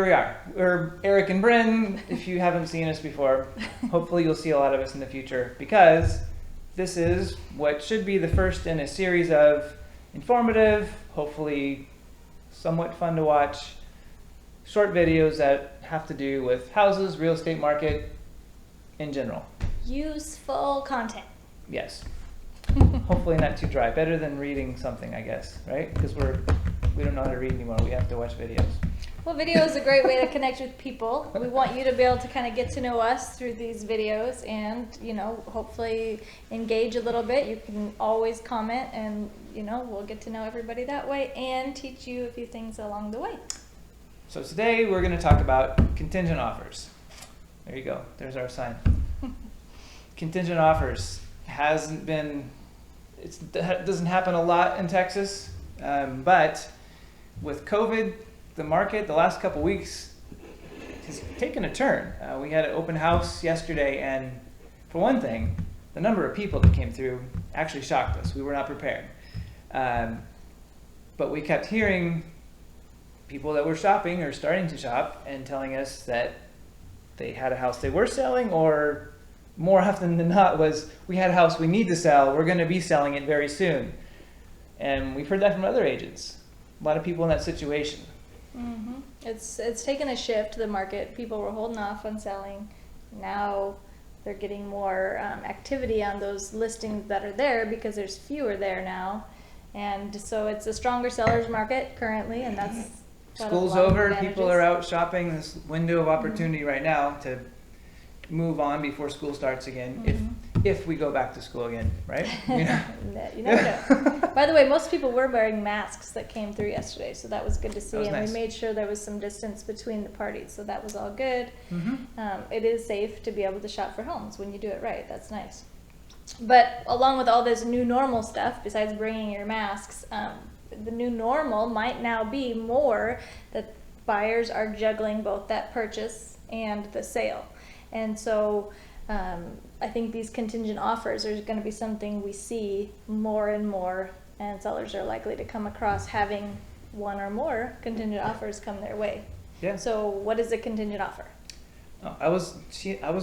Here we are. We're Eric and Bryn. If you haven't seen us before, hopefully you'll see a lot of us in the future, because this is what should be the first in a series of informative, hopefully somewhat fun to watch, short videos that have to do with houses, real estate market in general. Useful content. Yes. Hopefully not too dry. Better than reading something, I guess, right? Because we don't know how to read anymore. We have to watch videos. Well, video is a great way to connect with people. We want you to be able to kind of get to know us through these videos and, hopefully engage a little bit. You can always comment and, we'll get to know everybody that way and teach you a few things along the way. So today we're going to talk about contingent offers. There you go. There's our sign. Contingent offers doesn't happen a lot in Texas, but with COVID, the market the last couple weeks has taken a turn. We had an open house yesterday, and for one thing, the number of people that came through actually shocked us. We were not prepared. But we kept hearing people that were shopping or starting to shop and telling us that they had a house they were selling, or more often than not was, we had a house we need to sell, we're going to be selling it very soon. And we've heard that from other agents. A lot of people in that situation. Mm-hmm. It's taken a shift, the market. People were holding off on selling. Now they're getting more activity on those listings that are there because there's fewer there now. And so it's a stronger seller's market currently, and that's School's over, people are out shopping, this window of opportunity right now to move on before school starts again, if we go back to school again, right? You never know. By the way, most people were wearing masks that came through yesterday, so that was good to see. And nice. We made sure there was some distance between the parties, so that was all good. It is safe to be able to shop for homes when you do it right. That's nice. But along with all this new normal stuff, besides bringing your masks, the new normal might now be more that buyers are juggling both that purchase and the sale. And so I think these contingent offers are going to be something we see more and more, and sellers are likely to come across having one or more contingent offers come their way. Yeah. So what is a contingent offer? Oh, I was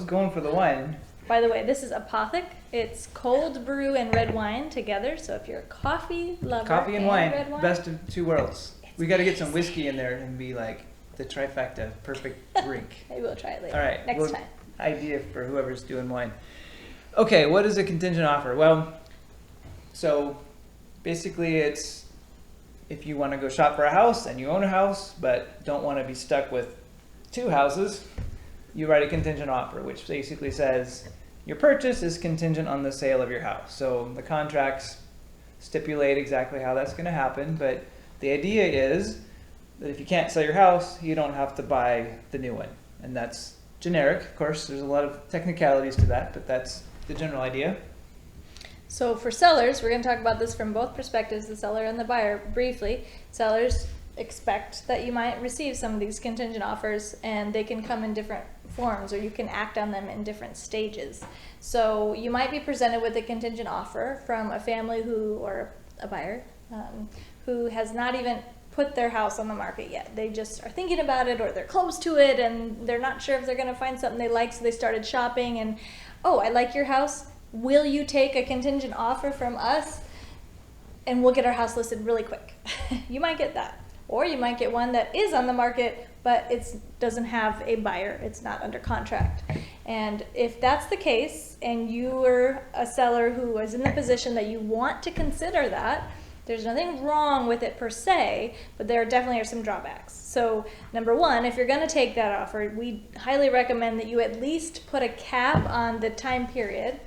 going for the one. By the way, this is Apothic. It's cold brew and red wine together. So if you're a coffee lover, coffee and wine, red wine, best of two worlds. We got to get some whiskey in there and be like the trifecta, perfect drink. Maybe we'll try it later. All right. Next time. Idea for whoever's doing wine. Okay, what is a contingent offer? Well, so basically it's if you want to go shop for a house and you own a house but don't want to be stuck with two houses, you write a contingent offer, which basically says your purchase is contingent on the sale of your house. So the contracts stipulate exactly how that's going to happen, but the idea is that if you can't sell your house, you don't have to buy the new one. And that's generic. Of course, there's a lot of technicalities to that, but that's the general idea. So for sellers, we're going to talk about this from both perspectives, the seller and the buyer, briefly. Sellers expect that you might receive some of these contingent offers, and they can come in different forms, or you can act on them in different stages. So you might be presented with a contingent offer from a family or a buyer who has not even put their house on the market yet. They just are thinking about it, or they're close to it and they're not sure if they're going to find something they like, so they started shopping and, oh, I like your house. Will you take a contingent offer from us? And we'll get our house listed really quick. You might get that. Or you might get one that is on the market, but it doesn't have a buyer. It's not under contract. And if that's the case, and you're a seller who is in the position that you want to consider that, there's nothing wrong with it per se, but there definitely are some drawbacks. So number one, if you're going to take that offer, we highly recommend that you at least put a cap on the time period.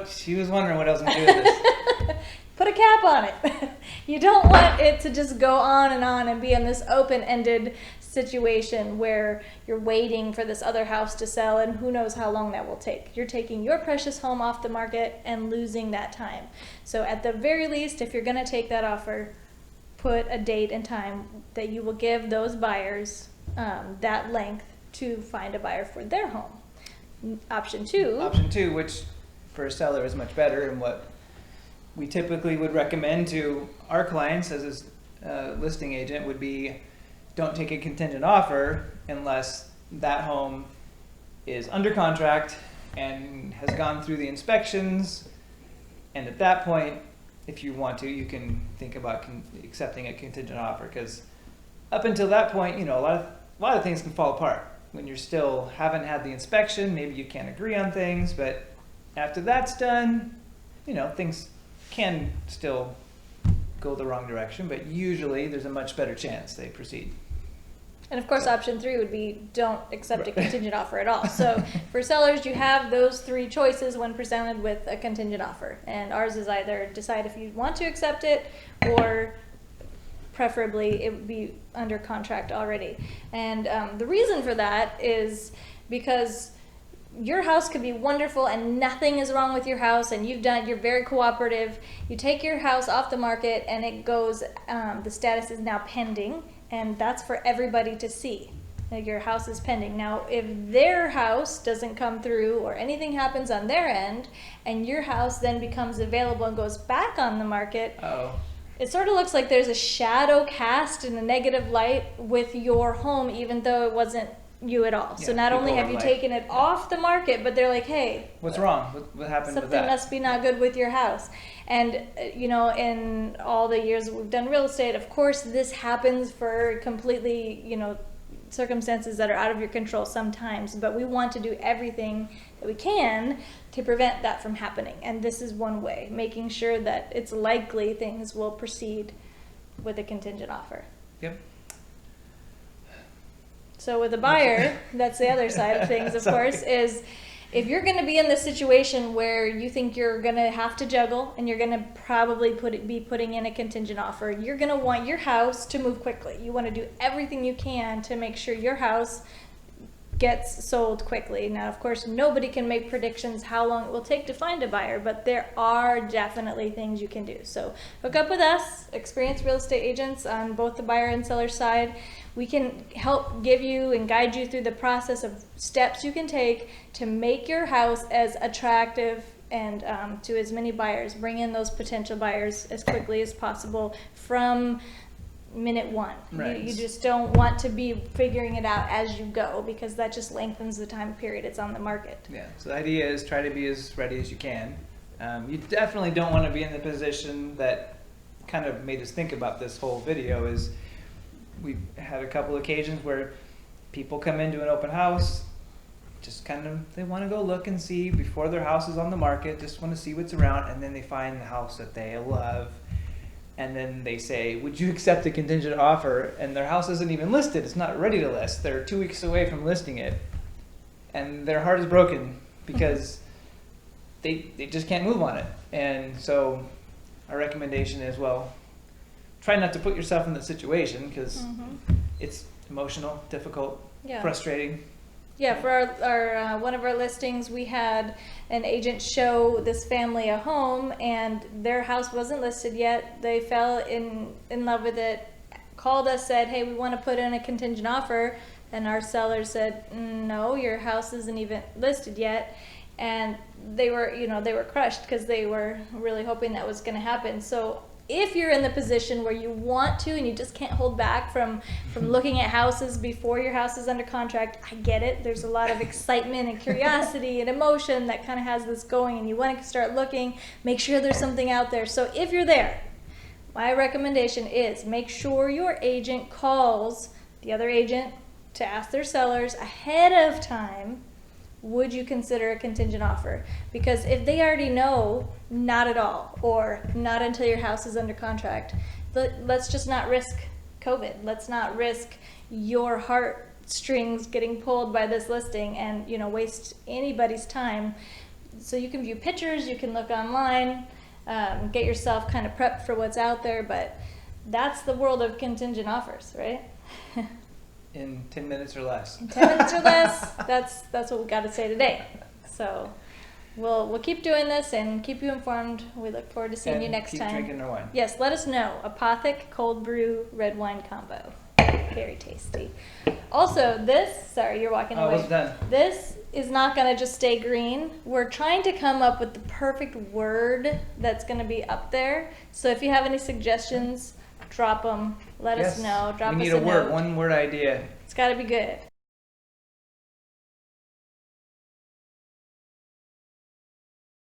She was wondering what I was going to do with this. Put a cap on it. You don't want it to just go on and be in this open-ended situation where you're waiting for this other house to sell, and who knows how long that will take. You're taking your precious home off the market and losing that time. So at the very least, if you're going to take that offer, put a date and time that you will give those buyers that length to find a buyer for their home. Option two, which for a seller is much better, and what we typically would recommend to our clients as a listing agent would be don't take a contingent offer unless that home is under contract and has gone through the inspections. And at that point, if you want to, you can think about accepting a contingent offer, because up until that point, you know, a lot of things can fall apart. When you're still haven't had the inspection, maybe you can't agree on things, but after that's done, you know, things can still go the wrong direction, but usually there's a much better chance they proceed. And of course, option 3 would be don't accept a contingent offer at all. So for sellers, you have those 3 choices when presented with a contingent offer. And ours is either decide if you want to accept it, or preferably it would be under contract already. And the reason for that is because your house could be wonderful and nothing is wrong with your house, and you're very cooperative. You take your house off the market and it goes, the status is now pending, and that's for everybody to see. Like, your house is pending. Now, if their house doesn't come through or anything happens on their end, and your house then becomes available and goes back on the market, it sort of looks like there's a shadow cast in a negative light with your home, even though it wasn't you at all. So not only have you taken it off the market, but they're like, hey, what's wrong? What happened with that? Something must be not good with your house. And you know, in all the years we've done real estate, of course this happens for completely, you know, circumstances that are out of your control sometimes, but we want to do everything that we can to prevent that from happening. And this is one way, making sure that it's likely things will proceed with a contingent offer. Yep. So with a buyer, that's the other side of things, of course, is if you're going to be in this situation where you think you're going to have to juggle and you're going to probably be putting in a contingent offer, you're going to want your house to move quickly. You want to do everything you can to make sure your house gets sold quickly. Now, of course, nobody can make predictions how long it will take to find a buyer, but there are definitely things you can do. So hook up with us, experienced real estate agents on both the buyer and seller side. We can help give you and guide you through the process of steps you can take to make your house as attractive and to as many buyers. Bring in those potential buyers as quickly as possible from minute one. Right. You just don't want to be figuring it out as you go, because that just lengthens the time period it's on the market. Yeah, so the idea is try to be as ready as you can. You definitely don't want to be in the position that kind of made us think about this whole video. Is we've had a couple occasions where people come into an open house, just kind of, they want to go look and see before their house is on the market, just want to see what's around, and then they find the house that they love. And then they say, would you accept a contingent offer? And their house isn't even listed. It's not ready to list. They're 2 weeks away from listing it. And their heart is broken because they just can't move on it. And so our recommendation is, well, try not to put yourself in that situation, because it's emotional, difficult, frustrating. Yeah, for our one of our listings, we had an agent show this family a home, and their house wasn't listed yet. They fell in love with it, called us, said, hey, we want to put in a contingent offer. And our seller said, no, your house isn't even listed yet. And they were crushed, because they were really hoping that was going to happen. So if you're in the position where you want to and you just can't hold back from looking at houses before your house is under contract, I get it. There's a lot of excitement and curiosity and emotion that kind of has this going, and you want to start looking, make sure there's something out there. So if you're there, my recommendation is make sure your agent calls the other agent to ask their sellers ahead of time, would you consider a contingent offer? Because if they already know, not at all, or not until your house is under contract, let's just not risk COVID. Let's not risk your heartstrings getting pulled by this listing and, waste anybody's time. So you can view pictures, you can look online, get yourself kind of prepped for what's out there, but that's the world of contingent offers, right? In 10 minutes or less. In 10 minutes or less, that's what we got to say today. So we'll keep doing this and keep you informed. We look forward to seeing you next time. Keep drinking our wine. Yes, let us know. Apothic cold brew red wine combo. Very tasty. Also, sorry, you're walking away. I was done. This is not going to just stay green. We're trying to come up with the perfect word that's going to be up there. So if you have any suggestions, drop them Let us Yes. know. Drop We us need a a word, note. one word idea. It's got to be good.